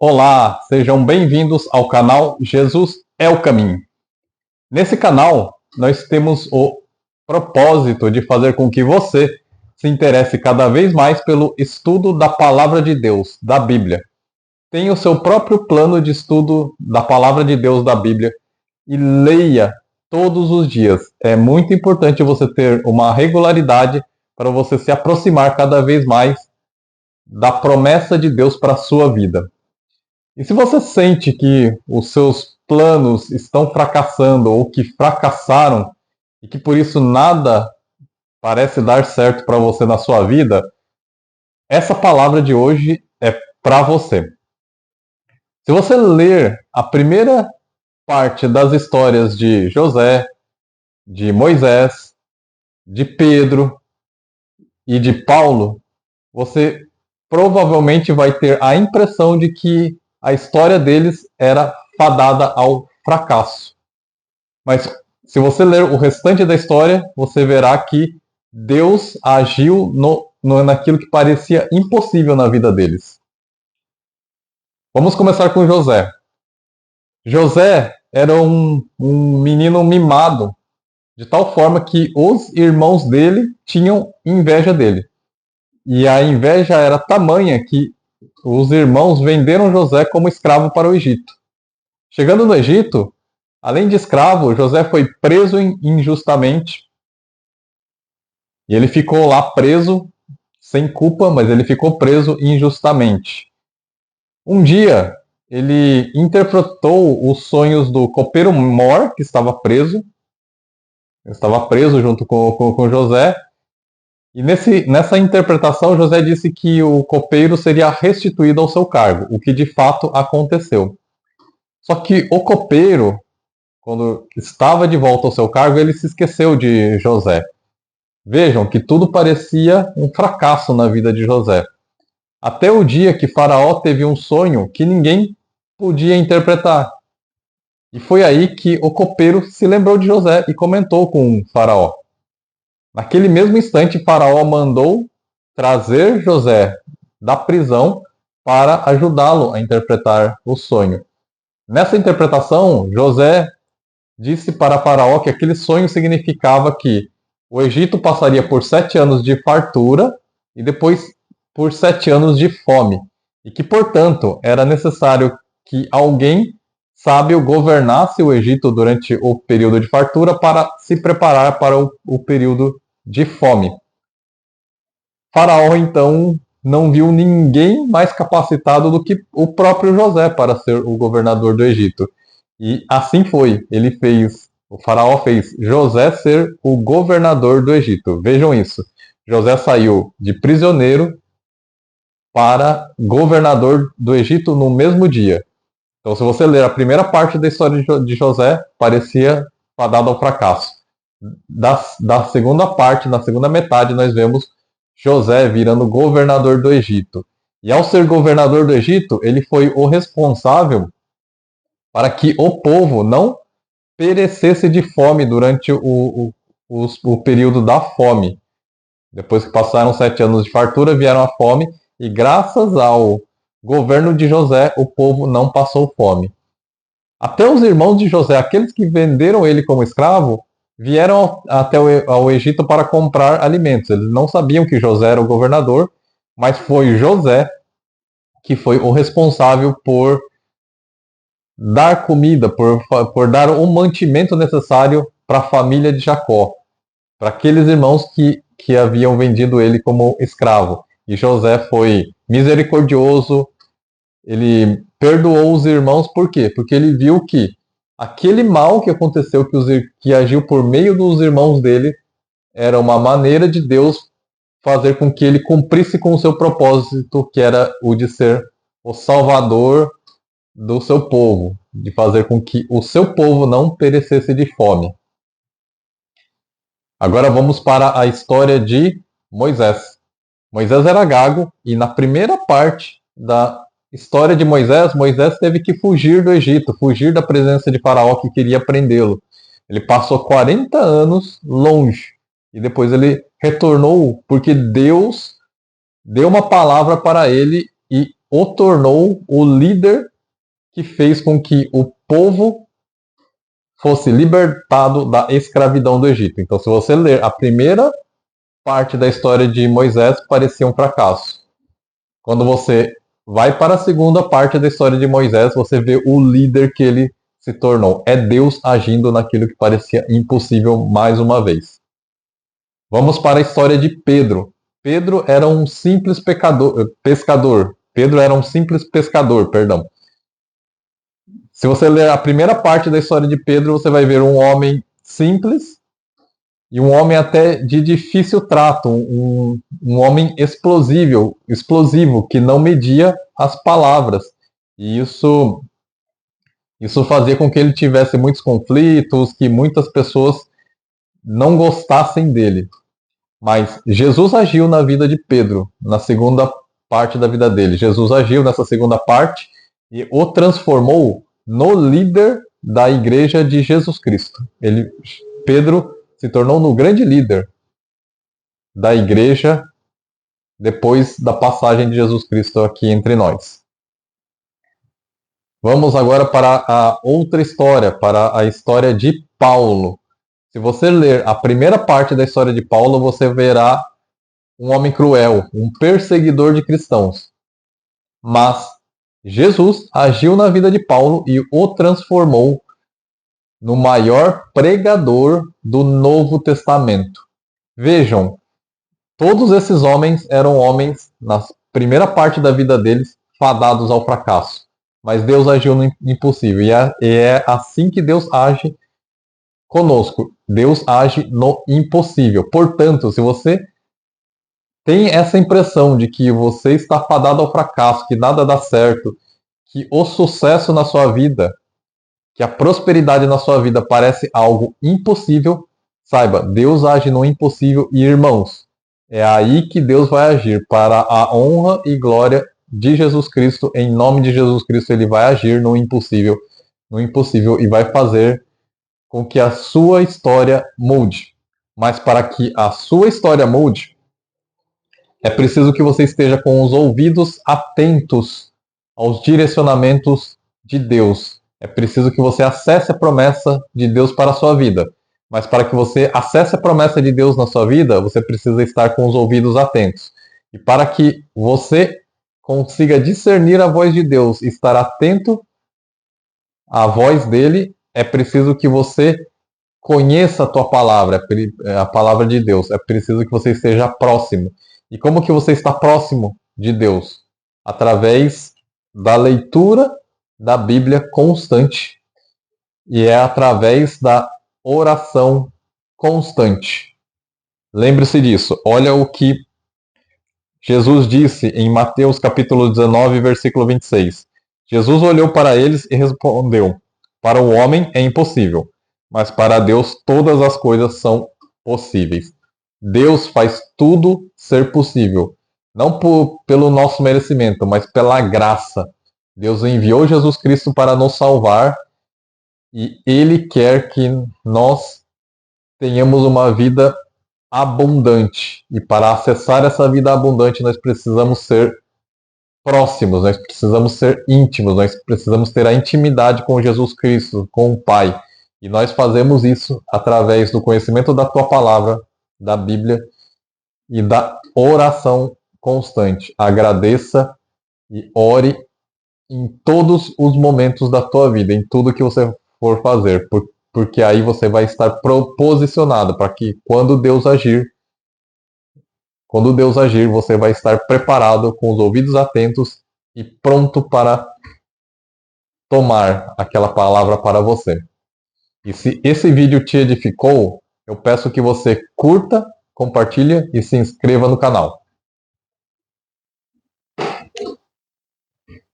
Olá, sejam bem-vindos ao canal Jesus é o Caminho. Nesse canal, nós temos o propósito de fazer com que você se interesse cada vez mais pelo estudo da Palavra de Deus, da Bíblia. Tenha o seu próprio plano de estudo da Palavra de Deus, da Bíblia, e leia todos os dias. É muito importante você ter uma regularidade para você se aproximar cada vez mais da promessa de Deus para a sua vida. E se você sente que os seus planos estão fracassando ou que fracassaram e que por isso nada parece dar certo para você na sua vida, essa palavra de hoje é para você. Se você ler a primeira parte das histórias de José, de Moisés, de Pedro e de Paulo, você provavelmente vai ter a impressão de que a história deles era fadada ao fracasso. Mas se você ler o restante da história, você verá que Deus agiu naquilo que parecia impossível na vida deles. Vamos começar com José. José era um menino mimado, de tal forma que os irmãos dele tinham inveja dele. E a inveja era tamanha que os irmãos venderam José como escravo para o Egito. Chegando no Egito, além de escravo, José foi preso injustamente. E ele ficou lá preso, sem culpa, mas ele ficou preso injustamente. Um dia, ele interpretou os sonhos do copeiro Mor, que estava preso. Ele estava preso junto com José. E nessa interpretação, José disse que o copeiro seria restituído ao seu cargo, o que de fato aconteceu. Só que o copeiro, quando estava de volta ao seu cargo, ele se esqueceu de José. Vejam que tudo parecia um fracasso na vida de José. Até o dia que Faraó teve um sonho que ninguém podia interpretar. E foi aí que o copeiro se lembrou de José e comentou com Faraó. Naquele mesmo instante, Faraó mandou trazer José da prisão para ajudá-lo a interpretar o sonho. Nessa interpretação, José disse para Faraó que aquele sonho significava que o Egito passaria por 7 anos de fartura e depois por 7 anos de fome. E que, portanto, era necessário que alguém sábio governasse o Egito durante o período de fartura para se preparar para o período de fome. Faraó, então, não viu ninguém mais capacitado do que o próprio José para ser o governador do Egito. E assim foi. O Faraó fez José ser o governador do Egito. Vejam isso. José saiu de prisioneiro para governador do Egito no mesmo dia. Então, se você ler a primeira parte da história de José, parecia fadado ao fracasso. Da segunda parte, na segunda metade, nós vemos José virando governador do Egito. E ao ser governador do Egito, ele foi o responsável para que o povo não perecesse de fome durante o período da fome. Depois que passaram 7 anos de fartura, vieram a fome, e graças ao governo de José, o povo não passou fome. Até os irmãos de José, aqueles que venderam ele como escravo, vieram até ao Egito para comprar alimentos. Eles não sabiam que José era o governador, mas foi José que foi o responsável por dar comida, por dar o mantimento necessário para a família de Jacó, para aqueles irmãos que haviam vendido ele como escravo. E José foi misericordioso, ele perdoou os irmãos, por quê? Porque ele viu que aquele mal que aconteceu, que agiu por meio dos irmãos dele, era uma maneira de Deus fazer com que ele cumprisse com o seu propósito, que era o de ser o salvador do seu povo, de fazer com que o seu povo não perecesse de fome. Agora vamos para a história de Moisés. Moisés era gago e na primeira parte da história de Moisés, Moisés teve que fugir do Egito, fugir da presença de Faraó que queria prendê-lo. Ele passou 40 anos longe e depois ele retornou porque Deus deu uma palavra para ele e o tornou o líder que fez com que o povo fosse libertado da escravidão do Egito. Então, se você ler a primeira parte da história de Moisés, parecia um fracasso. Quando você vai para a segunda parte da história de Moisés, você vê o líder que ele se tornou. É Deus agindo naquilo que parecia impossível mais uma vez. Vamos para a história de Pedro. Pedro era um simples pescador. Pedro era um simples pescador, perdão. Se você ler a primeira parte da história de Pedro, você vai ver um homem simples e um homem até de difícil trato, um homem explosivo, que não media as palavras. E isso fazia com que ele tivesse muitos conflitos, que muitas pessoas não gostassem dele. Mas Jesus agiu na vida de Pedro, na segunda parte da vida dele. Jesus agiu nessa segunda parte e o transformou no líder da igreja de Jesus Cristo. Pedro se tornou no grande líder da igreja depois da passagem de Jesus Cristo aqui entre nós. Vamos agora para a outra história, para a história de Paulo. Se você ler a primeira parte da história de Paulo, você verá um homem cruel, um perseguidor de cristãos. Mas Jesus agiu na vida de Paulo e o transformou no maior pregador do Novo Testamento. Vejam, todos esses homens eram homens, na primeira parte da vida deles, fadados ao fracasso. Mas Deus agiu no impossível. E é assim que Deus age conosco. Deus age no impossível. Portanto, se você tem essa impressão de que você está fadado ao fracasso, que nada dá certo, que o sucesso na sua vida, que a prosperidade na sua vida parece algo impossível, saiba, Deus age no impossível e, irmãos, é aí que Deus vai agir para a honra e glória de Jesus Cristo. Em nome de Jesus Cristo, ele vai agir no impossível e vai fazer com que a sua história mude. Mas para que a sua história mude, é preciso que você esteja com os ouvidos atentos aos direcionamentos de Deus. É preciso que você acesse a promessa de Deus para a sua vida. Mas para que você acesse a promessa de Deus na sua vida, você precisa estar com os ouvidos atentos. E para que você consiga discernir a voz de Deus e estar atento à voz dele, é preciso que você conheça a tua palavra, a palavra de Deus. É preciso que você esteja próximo. E como que você está próximo de Deus? Através da leitura da Bíblia constante. E é através da oração constante. Lembre-se disso. Olha o que Jesus disse em Mateus capítulo 19, versículo 26. Jesus olhou para eles e respondeu: para o homem é impossível, mas para Deus todas as coisas são possíveis. Deus faz tudo ser possível. Não pelo nosso merecimento, mas pela graça. Deus enviou Jesus Cristo para nos salvar e Ele quer que nós tenhamos uma vida abundante. E para acessar essa vida abundante, nós precisamos ser próximos, nós precisamos ser íntimos, nós precisamos ter a intimidade com Jesus Cristo, com o Pai. E nós fazemos isso através do conhecimento da Tua Palavra, da Bíblia e da oração constante. Agradeça e ore em todos os momentos da tua vida, em tudo que você for fazer, porque aí você vai estar posicionado para que quando Deus agir, você vai estar preparado, com os ouvidos atentos e pronto para tomar aquela palavra para você. E se esse vídeo te edificou, eu peço que você curta, compartilhe e se inscreva no canal.